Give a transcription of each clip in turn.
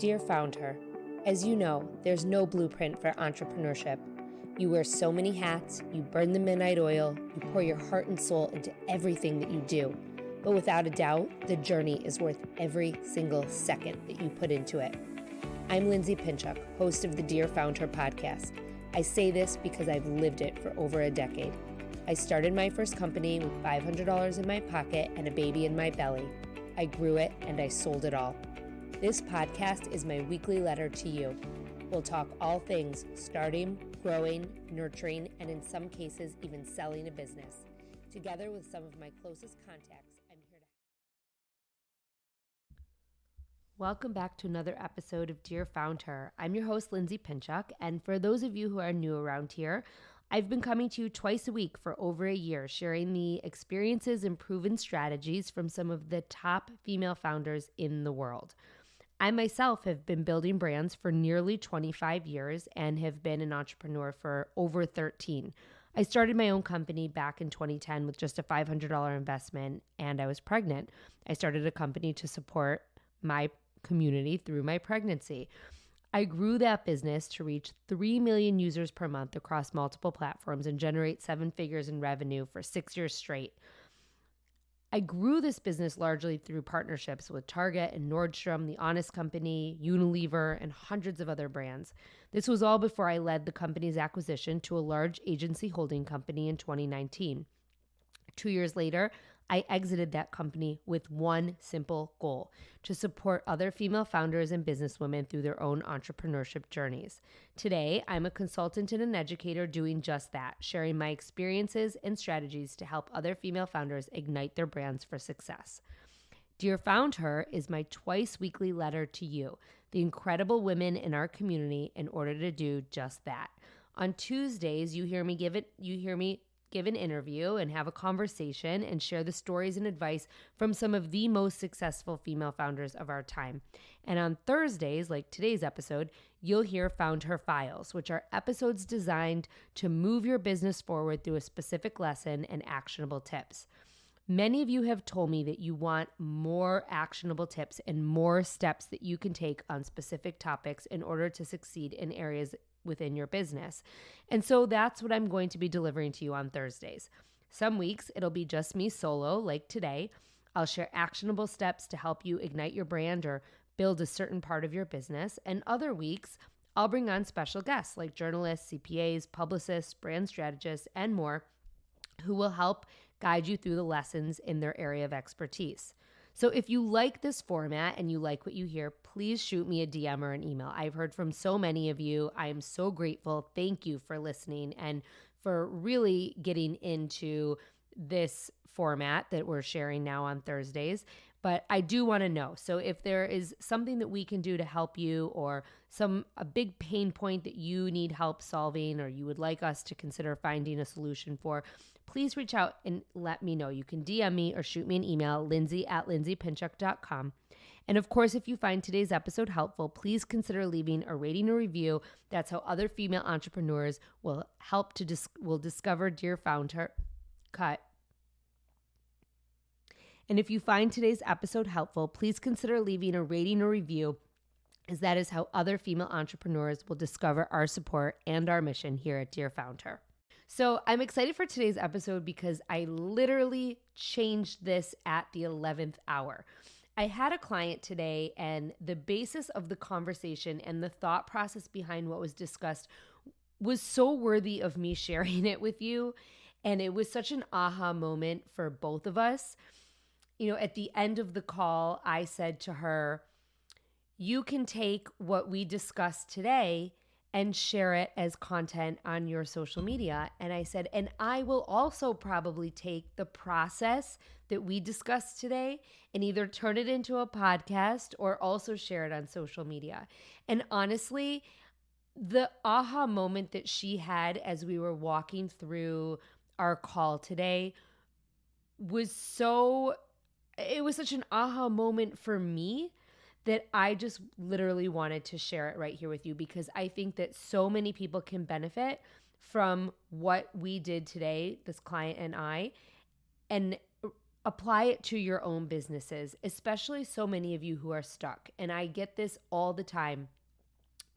Dear FoundHer, as you know, there's no blueprint for entrepreneurship. You wear so many hats, you burn the midnight oil, you pour your heart and soul into everything that you do. But without a doubt, the journey is worth every single second that you put into it. I'm Lindsay Pinchuk, host of the Dear FoundHer podcast. I say this because I've lived it for over a decade. I started my first company with $500 in my pocket and a baby in my belly. I grew it and I sold it all. This podcast is my weekly letter to you. We'll talk all things starting, growing, nurturing, and in some cases, even selling a business. Together with some of my closest contacts, I'm here to... Welcome back to another episode of Dear FoundHer. I'm your host, Lindsay Pinchuk, and for those of you who are new around here, I've been coming to you twice a week for over a year, sharing the experiences and proven strategies from some of the top female founders in the world. I myself have been building brands for nearly 25 years and have been an entrepreneur for over 13. I started my own company back in 2010 with just a $500 investment, and I was pregnant. I started a company to support my community through my pregnancy. I grew that business to reach 3 million users per month across multiple platforms and generate 7 figures in revenue for 6 years straight. I grew this business largely through partnerships with Target and Nordstrom, The Honest Company, Unilever, and hundreds of other brands. This was all before I led the company's acquisition to a large agency holding company in 2019. 2 years later, I exited that company with one simple goal: to support other female founders and businesswomen through their own entrepreneurship journeys. Today, I'm a consultant and an educator doing just that, sharing my experiences and strategies to help other female founders ignite their brands for success. Dear FoundHer is my twice weekly letter to you, the incredible women in our community, in order to do just that. On Tuesdays, you hear me give an interview and have a conversation and share the stories and advice from some of the most successful female founders of our time. And on Thursdays, like today's episode, you'll hear FoundHer Files, which are episodes designed to move your business forward through a specific lesson and actionable tips. Many of you have told me that you want more actionable tips and more steps that you can take on specific topics in order to succeed in areas within your business. And so that's what I'm going to be delivering to you on Thursdays. Some weeks it'll be just me solo, like today. I'll share actionable steps to help you ignite your brand or build a certain part of your business. And other weeks, I'll bring on special guests like journalists, CPAs, publicists, brand strategists, and more, who will help guide you through the lessons in their area of expertise. So if you like this format and you like what you hear, please shoot me a DM or an email. I've heard from so many of you. I am so grateful. Thank you for listening and for really getting into this format that we're sharing now on Thursdays. But I do want to know. So if there is something that we can do to help you, or a big pain point that you need help solving, or you would like us to consider finding a solution for, please reach out and let me know. You can DM me or shoot me an email, lindsay@lindsaypinchuk.com. And of course, if you find today's episode helpful, please consider leaving a rating or review. That's how other female entrepreneurs will help to will discover Dear FoundHer. And if you find today's episode helpful, please consider leaving a rating or review, as that is how other female entrepreneurs will discover our support and our mission here at Dear FoundHer. So I'm excited for today's episode because I literally changed this at the 11th hour. I had a client today, and the basis of the conversation and the thought process behind what was discussed was so worthy of me sharing it with you. And it was such an aha moment for both of us. You know, at the end of the call, I said to her, you can take what we discussed today and share it as content on your social media. And I said, and I will also probably take the process that we discussed today and either turn it into a podcast or also share it on social media. And honestly, the aha moment that she had as we were walking through our call today was it was such an aha moment for me that I just literally wanted to share it right here with you, because I think that so many people can benefit from what we did today, this client and I. And apply it to your own businesses, especially so many of you who are stuck. And I get this all the time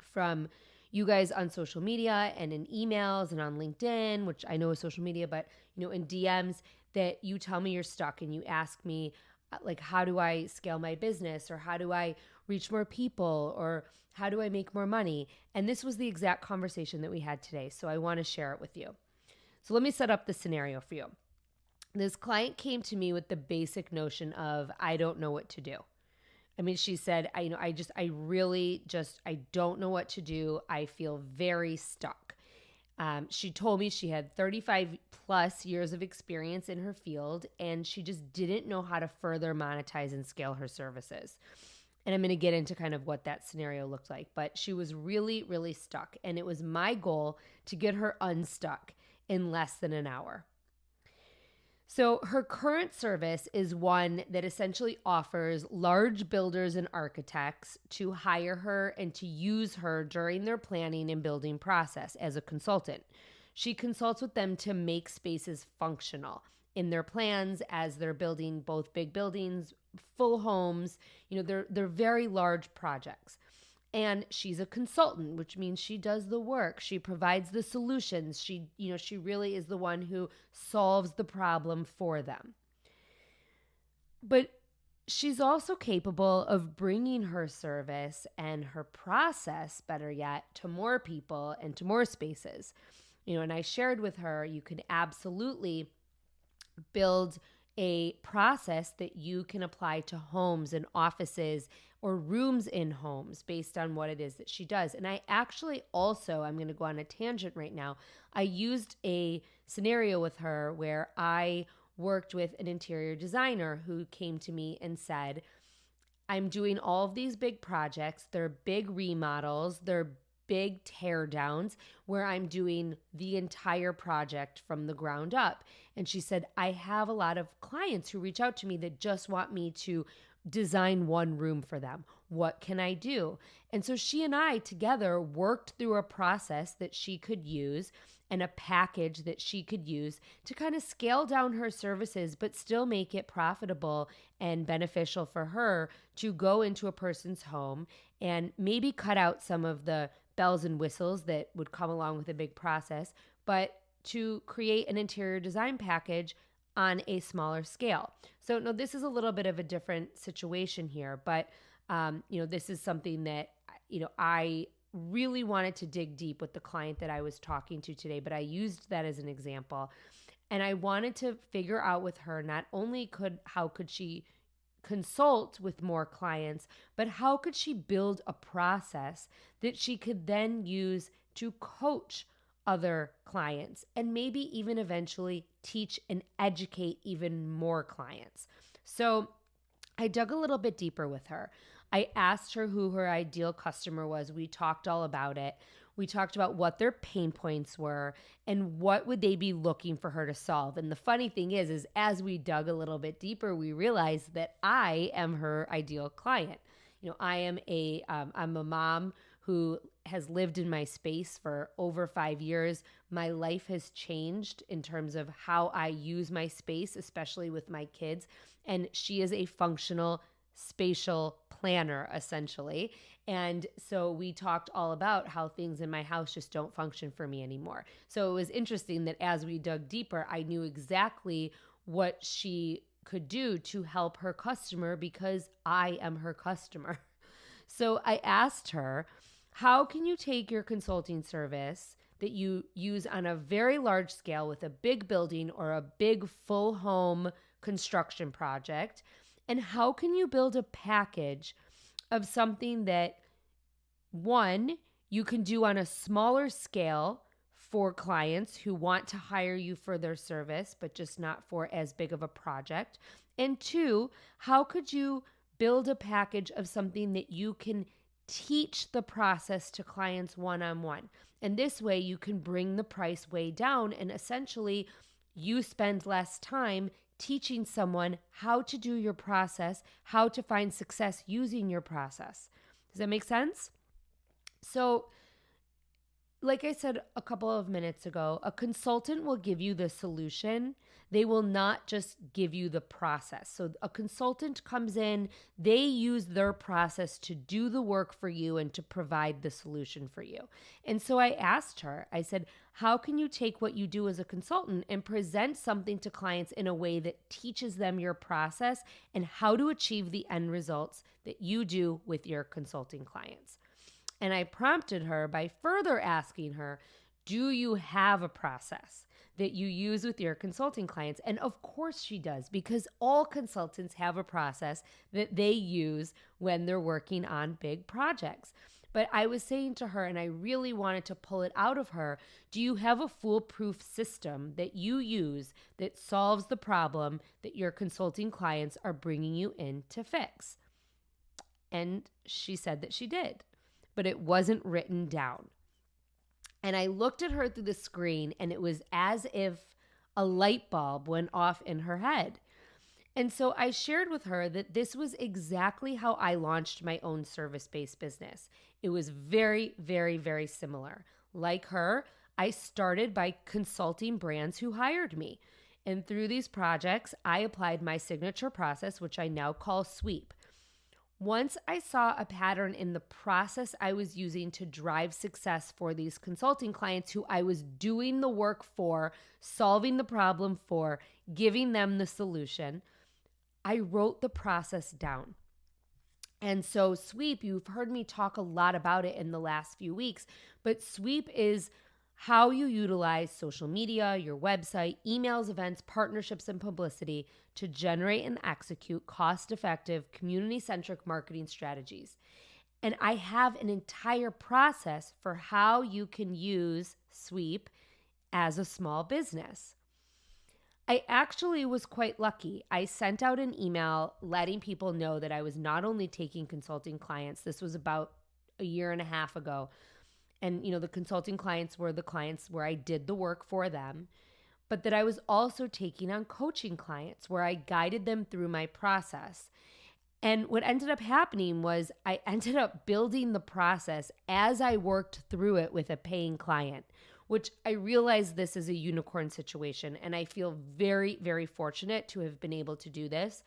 from you guys on social media and in emails and on LinkedIn, which I know is social media, but in DMs, that you tell me you're stuck and you ask me like, how do I scale my business, or how do I reach more people, or how do I make more money? And this was the exact conversation that we had today. So I want to share it with you. So let me set up the scenario for you. This client came to me with the basic notion of, I don't know what to do. I mean, she said, I don't know what to do. I feel very stuck. She told me she had 35 plus years of experience in her field, and she just didn't know how to further monetize and scale her services. And I'm going to get into kind of what that scenario looked like, but she was really, really stuck. And it was my goal to get her unstuck in less than an hour. So her current service is one that essentially offers large builders and architects to hire her and to use her during their planning and building process as a consultant. She consults with them to make spaces functional in their plans as they're building both big buildings, full homes. They're very large projects. And she's a consultant, which means she does the work. She provides the solutions. She really is the one who solves the problem for them. But she's also capable of bringing her service and her process, better yet, to more people and to more spaces. And I shared with her, you can absolutely build a process that you can apply to homes and offices or rooms in homes based on what it is that she does. And I actually also, I'm going to go on a tangent right now. I used a scenario with her where I worked with an interior designer who came to me and said, I'm doing all of these big projects. They're big remodels. They're big tear downs where I'm doing the entire project from the ground up. And she said, I have a lot of clients who reach out to me that just want me to design one room for them. What can I do? And so she and I together worked through a process that she could use and a package that she could use to kind of scale down her services, but still make it profitable and beneficial for her to go into a person's home and maybe cut out some of the bells and whistles that would come along with a big process, but to create an interior design package on a smaller scale. So no, this is a little bit of a different situation here, but this is something that, I really wanted to dig deep with the client that I was talking to today, but I used that as an example. And I wanted to figure out with her, not only how could she consult with more clients, but how could she build a process that she could then use to coach other clients and maybe even eventually teach and educate even more clients. So I dug a little bit deeper with her. I asked her who her ideal customer was. We talked all about it. We talked about what their pain points were and what would they be looking for her to solve. And the funny thing is as we dug a little bit deeper, we realized that I am her ideal client. I'm a mom who has lived in my space for over 5 years. My life has changed in terms of how I use my space, especially with my kids. And she is a functional spatial planner, essentially. And so we talked all about how things in my house just don't function for me anymore. So it was interesting that as we dug deeper, I knew exactly what she could do to help her customer because I am her customer. So I asked her, how can you take your consulting service that you use on a very large scale with a big building or a big full home construction project, and how can you build a package of something that, one, you can do on a smaller scale for clients who want to hire you for their service, but just not for as big of a project? And two, how could you build a package of something that you can teach the process to clients one-on-one? And this way you can bring the price way down and essentially you spend less time teaching someone how to do your process, how to find success using your process. Does that make sense? So like I said a couple of minutes ago, a consultant will give you the solution. They will not just give you the process. So a consultant comes in, they use their process to do the work for you and to provide the solution for you. And so I asked her, I said, how can you take what you do as a consultant and present something to clients in a way that teaches them your process and how to achieve the end results that you do with your consulting clients? And I prompted her by further asking her, do you have a process that you use with your consulting clients? And of course she does, because all consultants have a process that they use when they're working on big projects. But I was saying to her, and I really wanted to pull it out of her, do you have a foolproof system that you use that solves the problem that your consulting clients are bringing you in to fix? And she said that she did, but it wasn't written down. And I looked at her through the screen, and it was as if a light bulb went off in her head. And so I shared with her that this was exactly how I launched my own service-based business. It was very, very, very similar. Like her, I started by consulting brands who hired me. And through these projects, I applied my signature process, which I now call SWEEP. Once I saw a pattern in the process I was using to drive success for these consulting clients who I was doing the work for, solving the problem for, giving them the solution, I wrote the process down. And so SWEEP, you've heard me talk a lot about it in the last few weeks, but SWEEP is how you utilize social media, your website, emails, events, partnerships, and publicity to generate and execute cost-effective, community-centric marketing strategies. And I have an entire process for how you can use SWEEP as a small business. I actually was quite lucky. I sent out an email letting people know that I was not only taking consulting clients, this was about a year and a half ago. And, the consulting clients were the clients where I did the work for them, but that I was also taking on coaching clients where I guided them through my process. And what ended up happening was I ended up building the process as I worked through it with a paying client, which I realize this is a unicorn situation. And I feel very, very fortunate to have been able to do this.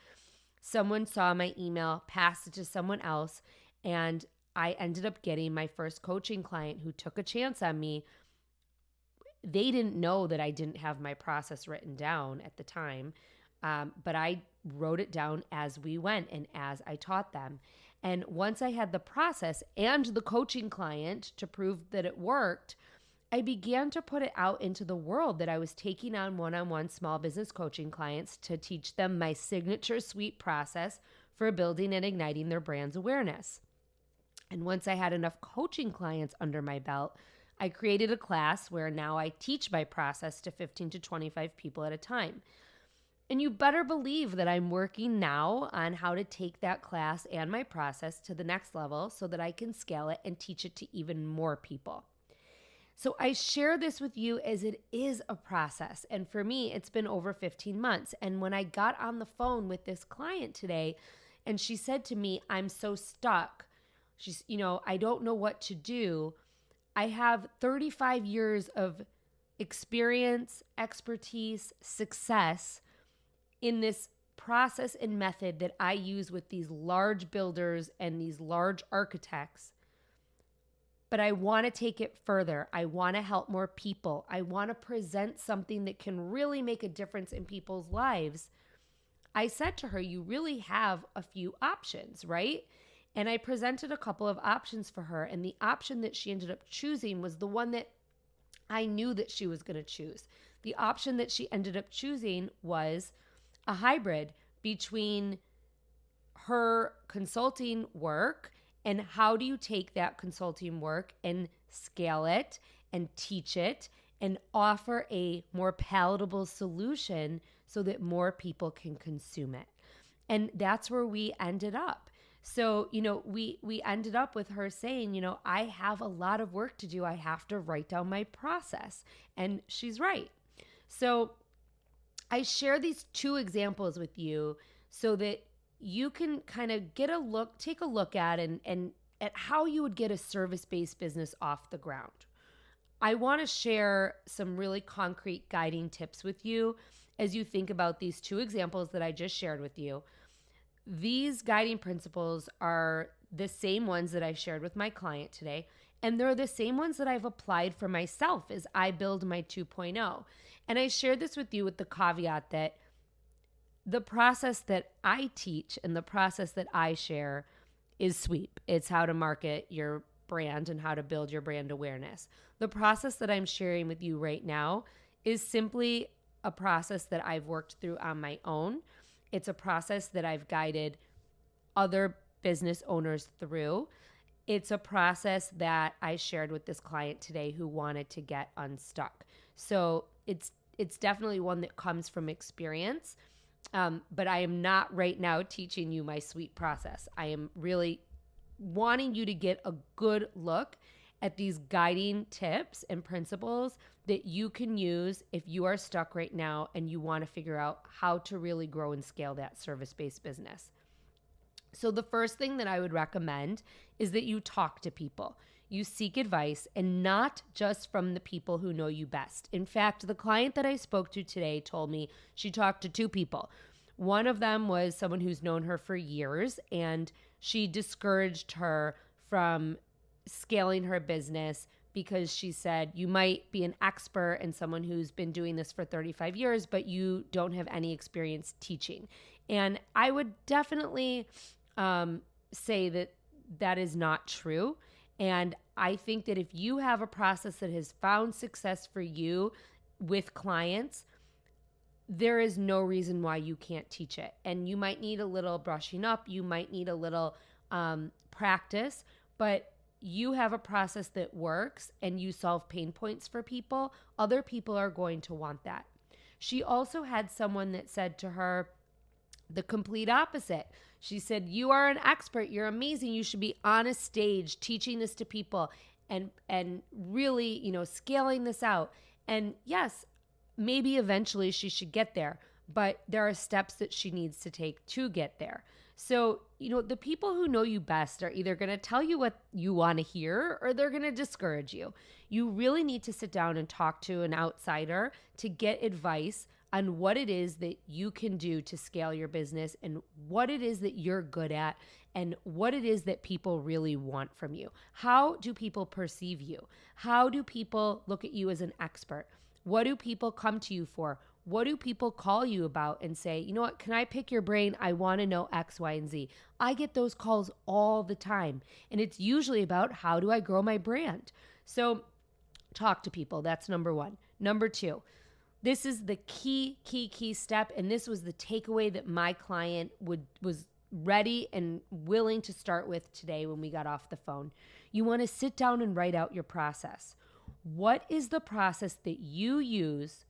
Someone saw my email, passed it to someone else, and I ended up getting my first coaching client who took a chance on me. They didn't know that I didn't have my process written down at the time, but I wrote it down as we went and as I taught them. And once I had the process and the coaching client to prove that it worked, I began to put it out into the world that I was taking on one-on-one small business coaching clients to teach them my signature SWEEP process for building and igniting their brand's awareness. And once I had enough coaching clients under my belt, I created a class where now I teach my process to 15 to 25 people at a time. And you better believe that I'm working now on how to take that class and my process to the next level so that I can scale it and teach it to even more people. So I share this with you as it is a process. And for me, it's been over 15 months. And when I got on the phone with this client today, and she said to me, I'm so stuck. She's, I don't know what to do. I have 35 years of experience, expertise, success in this process and method that I use with these large builders and these large architects. But I want to take it further. I want to help more people. I want to present something that can really make a difference in people's lives. I said to her, you really have a few options, right? And I presented a couple of options for her. And the option that she ended up choosing was the one that I knew that she was going to choose. The option that she ended up choosing was a hybrid between her consulting work and how do you take that consulting work and scale it and teach it and offer a more palatable solution so that more people can consume it. And that's where we ended up. So, we ended up with her saying, I have a lot of work to do. I have to write down my process. And she's right. So I share these two examples with you so that you can kind of take a look at and at how you would get a service-based business off the ground. I want to share some really concrete guiding tips with you as you think about these two examples that I just shared with you. These guiding principles are the same ones that I shared with my client today, and they're the same ones that I've applied for myself as I build my 2.0. And I shared this with you with the caveat that the process that I teach and the process that I share is sweep. It's how to market your brand and how to build your brand awareness. The process that I'm sharing with you right now is simply a process that I've worked through on my own. It's a process that I've guided other business owners through. It's a process that I shared with this client today who wanted to get unstuck. So it's definitely one that comes from experience. But I am not right now teaching you my sweet process. I am really wanting you to get a good look at these guiding tips and principles that you can use if you are stuck right now and you want to figure out how to really grow and scale that service-based business. So the first thing that I would recommend is that you talk to people. You seek advice, and not just from the people who know you best. In fact, the client that I spoke to today told me she talked to two people. One of them was someone who's known her for years, and she discouraged her from scaling her business because she said, you might be an expert and someone who's been doing this for 35 years, but you don't have any experience teaching. And I would definitely say that that is not true. And I think that if you have a process that has found success for you with clients, there is no reason why you can't teach it. And you might need a little brushing up. You might need a little practice, but you have a process that works and you solve pain points for people. Other people are going to want that. She also had someone that said to her the complete opposite. She said, you are an expert. You're amazing. You should be on a stage teaching this to people and really, scaling this out. And yes, maybe eventually she should get there, but there are steps that she needs to take to get there. So, the people who know you best are either going to tell you what you want to hear or they're going to discourage you. You really need to sit down and talk to an outsider to get advice on what it is that you can do to scale your business and what it is that you're good at and what it is that people really want from you. How do people perceive you? How do people look at you as an expert? What do people come to you for? What do people call you about and say, you know what, can I pick your brain? I want to know X, Y, and Z. I get those calls all the time. And it's usually about how do I grow my brand? So talk to people. That's number one. Number two, this is the key step. And this was the takeaway that my client was ready and willing to start with today when we got off the phone. You want to sit down and write out your process. What is the process that you use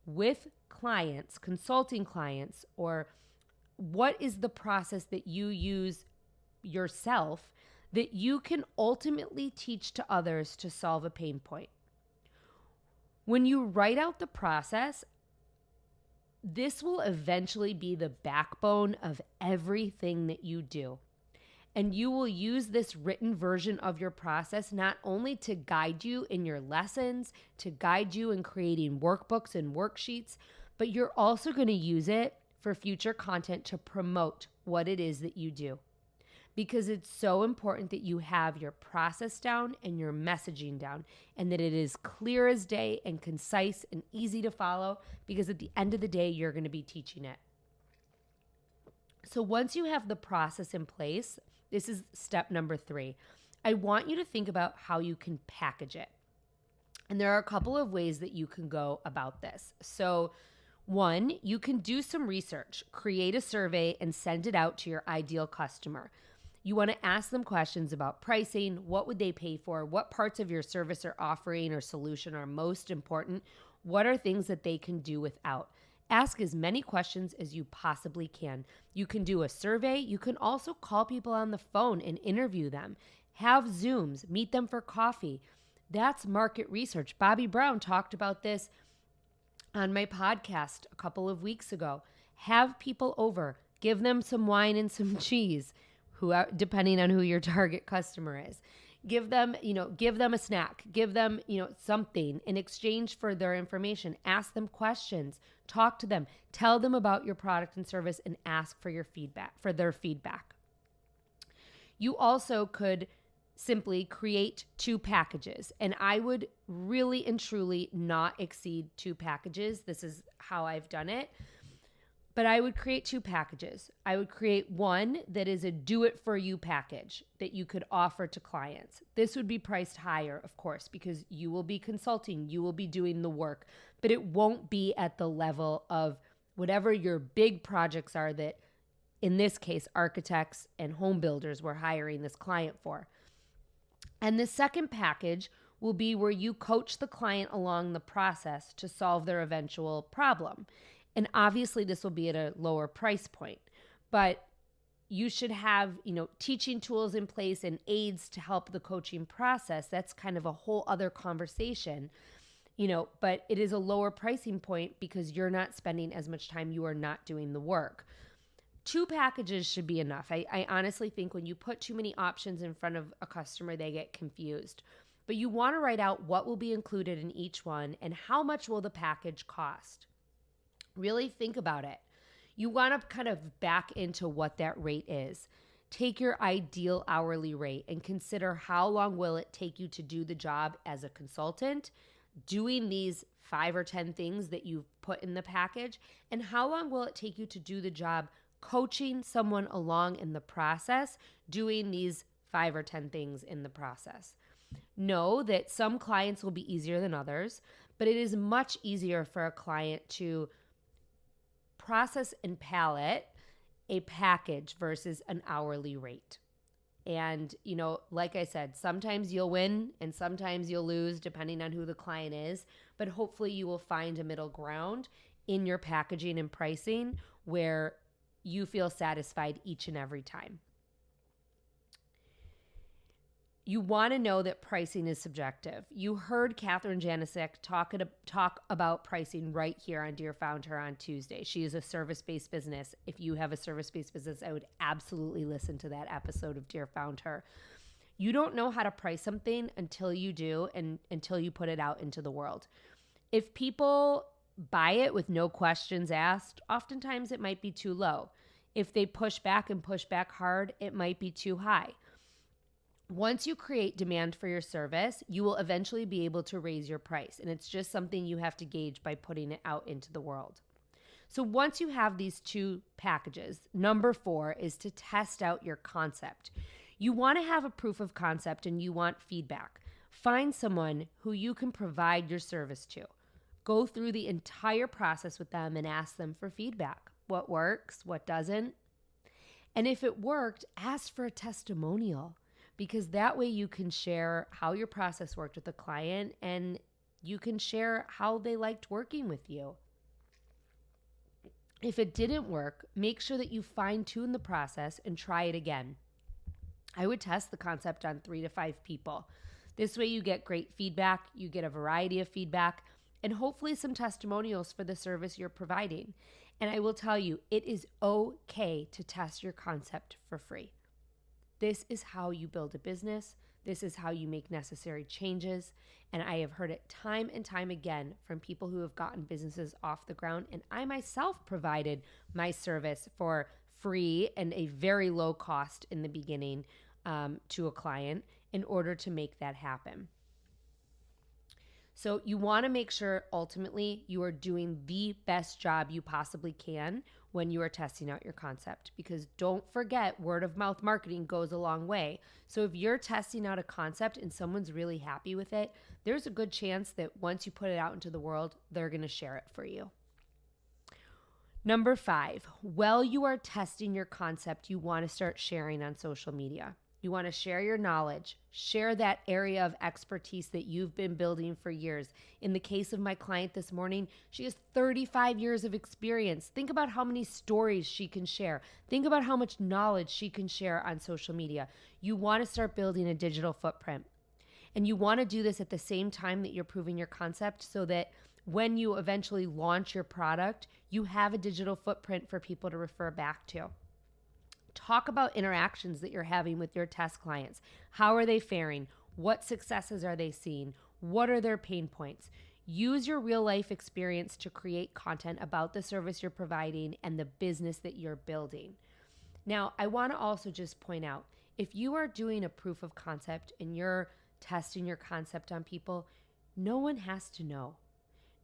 with clients, consulting clients, or what is the process that you use yourself that you can ultimately teach to others to solve a pain point? When you write out the process, this will eventually be the backbone of everything that you do. And you will use this written version of your process not only to guide you in your lessons, to guide you in creating workbooks and worksheets, but you're also going to use it for future content to promote what it is that you do. Because it's so important that you have your process down and your messaging down, and that it is clear as day and concise and easy to follow, because at the end of the day, you're going to be teaching it. So once you have the process in place, this is step number 3. I want you to think about how you can package it. And there are a couple of ways that you can go about this. So 1, you can do some research, create a survey and send it out to your ideal customer. You want to ask them questions about pricing, what would they pay for, what parts of your service or offering or solution are most important, what are things that they can do without. Ask as many questions as you possibly can. You can do a survey. You can also call people on the phone and interview them. Have Zooms, meet them for coffee. That's market research. Bobby Brown talked about this on my podcast a couple of weeks ago. Have people over, give them some wine and some cheese, depending on who your target customer is. Give them a snack, give them, something in exchange for their information. Ask them questions, talk to them, tell them about your product and service, and ask for their feedback. You also could simply create 2 packages, and I would really and truly not exceed 2 packages. This is how I've done it. But I would create 2 packages. I would create one that is a do-it-for-you package that you could offer to clients. This would be priced higher, of course, because you will be consulting, you will be doing the work, but it won't be at the level of whatever your big projects are that, in this case, architects and home builders were hiring this client for. And the second package will be where you coach the client along the process to solve their eventual problem. And obviously this will be at a lower price point, but you should have, teaching tools in place and aids to help the coaching process. That's kind of a whole other conversation, but it is a lower pricing point because you're not spending as much time, you are not doing the work. 2 packages should be enough. I honestly think when you put too many options in front of a customer, they get confused. But you want to write out what will be included in each one and how much will the package cost. Really think about it. You want to kind of back into what that rate is. Take your ideal hourly rate and consider how long will it take you to do the job as a consultant, doing these 5 or 10 things that you've put in the package, and how long will it take you to do the job coaching someone along in the process, doing these 5 or 10 things in the process. Know that some clients will be easier than others, but it is much easier for a client to process and palette a package versus an hourly rate. And, like I said, sometimes you'll win and sometimes you'll lose depending on who the client is, but hopefully you will find a middle ground in your packaging and pricing where you feel satisfied each and every time. You want to know that pricing is subjective. You heard Catherine Janicek talk about pricing right here on Dear FoundHer on Tuesday. She is a service-based business. If you have a service-based business, I would absolutely listen to that episode of Dear FoundHer. You don't know how to price something until you do and until you put it out into the world. If people buy it with no questions asked, oftentimes it might be too low. If they push back hard, it might be too high. Once you create demand for your service, you will eventually be able to raise your price. And it's just something you have to gauge by putting it out into the world. So once you have these 2 packages, number 4 is to test out your concept. You want to have a proof of concept and you want feedback. Find someone who you can provide your service to. Go through the entire process with them and ask them for feedback. What works? What doesn't? And if it worked, ask for a testimonial. Because that way you can share how your process worked with the client and you can share how they liked working with you. If it didn't work, make sure that you fine-tune the process and try it again. I would test the concept on 3 to 5 people. This way you get great feedback, you get a variety of feedback, and hopefully some testimonials for the service you're providing. And I will tell you, it is okay to test your concept for free. This is how you build a business. This is how you make necessary changes. And I have heard it time and time again from people who have gotten businesses off the ground. And I myself provided my service for free and a very low cost in the beginning to a client in order to make that happen. So you want to make sure ultimately you are doing the best job you possibly can when you are testing out your concept, because don't forget, word of mouth marketing goes a long way. So if you're testing out a concept and someone's really happy with it, there's a good chance that once you put it out into the world, they're going to share it for you. Number 5, while you are testing your concept, you want to start sharing on social media. You want to share your knowledge, share that area of expertise that you've been building for years. In the case of my client this morning, she has 35 years of experience. Think about how many stories she can share. Think about how much knowledge she can share on social media. You want to start building a digital footprint. And you want to do this at the same time that you're proving your concept so that when you eventually launch your product, you have a digital footprint for people to refer back to. Talk about interactions that you're having with your test clients. How are they faring? What successes are they seeing? What are their pain points? Use your real life experience to create content about the service you're providing and the business that you're building. Now, I want to also just point out, if you are doing a proof of concept and you're testing your concept on people, no one has to know.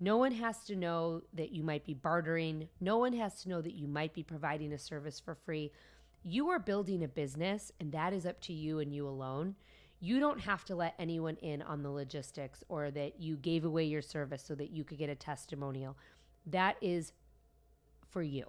No one has to know that you might be bartering. No one has to know that you might be providing a service for free. You are building a business, and that is up to you and you alone. You don't have to let anyone in on the logistics or that you gave away your service so that you could get a testimonial. That is for you.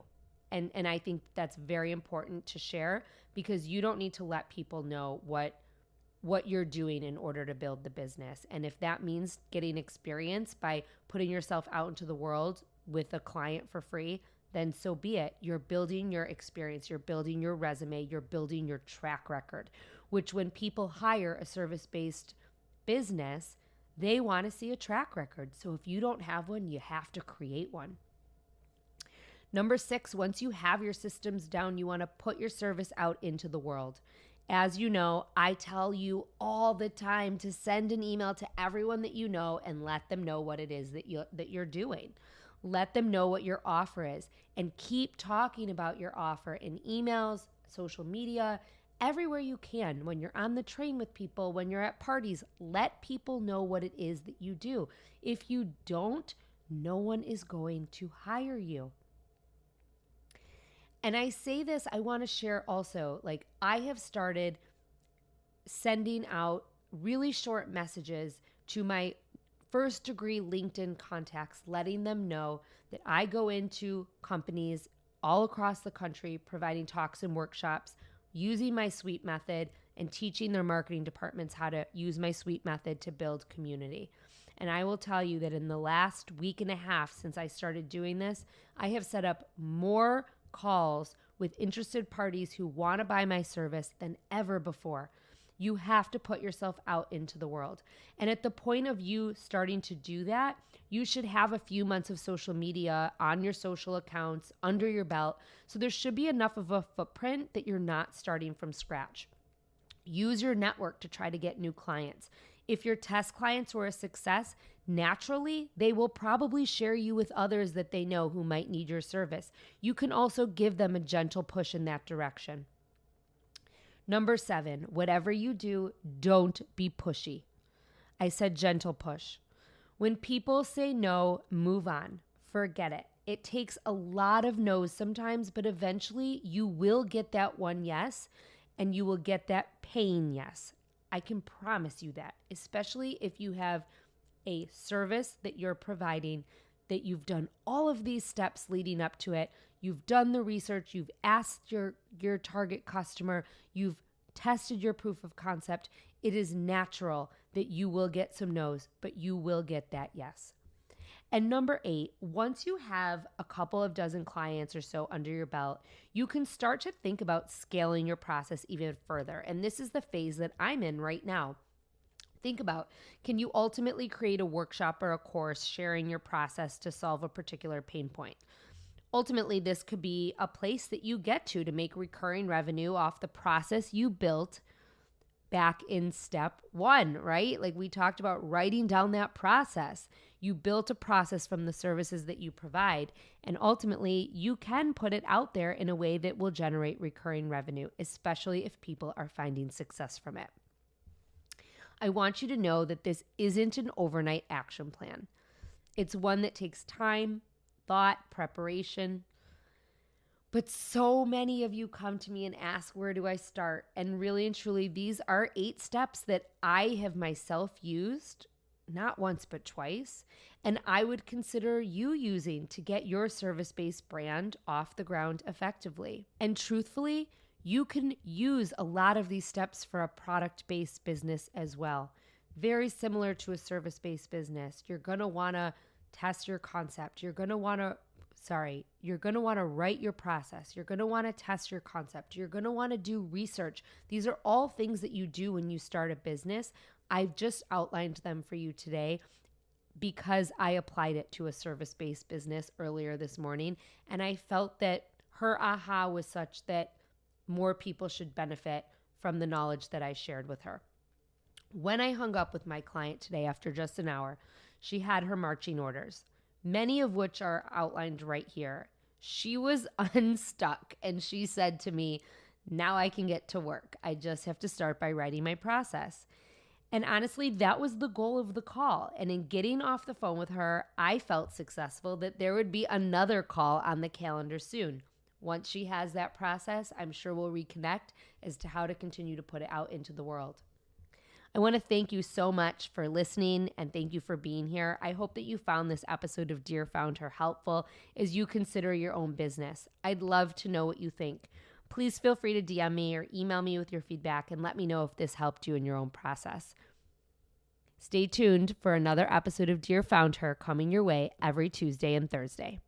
And I think that's very important to share, because you don't need to let people know what you're doing in order to build the business. And if that means getting experience by putting yourself out into the world with a client for free, then so be it. You're building your experience, you're building your resume, you're building your track record, which when people hire a service-based business, they want to see a track record. So if you don't have one, you have to create one. Number 6, once you have your systems down, you want to put your service out into the world. As you know, I tell you all the time to send an email to everyone that you know and let them know what it is that you're doing. Let them know what your offer is, and keep talking about your offer in emails, social media, everywhere you can. When you're on the train with people, when you're at parties, let people know what it is that you do. If you don't, no one is going to hire you. And I say this, I want to share also, like, I have started sending out really short messages to my first degree LinkedIn contacts, letting them know that I go into companies all across the country providing talks and workshops using my SWEET method and teaching their marketing departments how to use my SWEET method to build community. And I will tell you that in the last week and a half since I started doing this, I have set up more calls with interested parties who want to buy my service than ever before. You have to put yourself out into the world. And at the point of you starting to do that, you should have a few months of social media on your social accounts under your belt. So there should be enough of a footprint that you're not starting from scratch. Use your network to try to get new clients. If your test clients were a success, naturally, they will probably share you with others that they know who might need your service. You can also give them a gentle push in that direction. Number 7, whatever you do, don't be pushy. I said gentle push. When people say no, move on. Forget it. It takes a lot of no's sometimes, but eventually you will get that one yes, and you will get that paying yes. I can promise you that, especially if you have a service that you're providing, that you've done all of these steps leading up to it. You've done the research, you've asked your target customer, you've tested your proof of concept. It is natural that you will get some no's, but you will get that yes. And number 8, once you have a couple of dozen clients or so under your belt, you can start to think about scaling your process even further. And this is the phase that I'm in right now. Think about, can you ultimately create a workshop or a course sharing your process to solve a particular pain point? Ultimately, this could be a place that you get to make recurring revenue off the process you built back in step 1, right? Like we talked about writing down that process. You built a process from the services that you provide, and ultimately you can put it out there in a way that will generate recurring revenue, especially if people are finding success from it. I want you to know that this isn't an overnight action plan. It's one that takes time, thought, preparation. But so many of you come to me and ask, where do I start? And really and truly, these are 8 steps that I have myself used, not once, but twice. And I would consider you using to get your service-based brand off the ground effectively. And truthfully, you can use a lot of these steps for a product-based business as well. Very similar to a service-based business. You're going to want to test your concept. You're going to want to write your process. You're going to want to test your concept. You're going to want to do research. These are all things that you do when you start a business. I've just outlined them for you today because I applied it to a service-based business earlier this morning, and I felt that her aha was such that more people should benefit from the knowledge that I shared with her. When I hung up with my client today after just an hour, she had her marching orders, many of which are outlined right here. She was unstuck and she said to me, now I can get to work. I just have to start by writing my process. And honestly, that was the goal of the call. And in getting off the phone with her, I felt successful that there would be another call on the calendar soon. Once she has that process, I'm sure we'll reconnect as to how to continue to put it out into the world. I want to thank you so much for listening and thank you for being here. I hope that you found this episode of Dear FoundHer helpful as you consider your own business. I'd love to know what you think. Please feel free to DM me or email me with your feedback and let me know if this helped you in your own process. Stay tuned for another episode of Dear FoundHer coming your way every Tuesday and Thursday.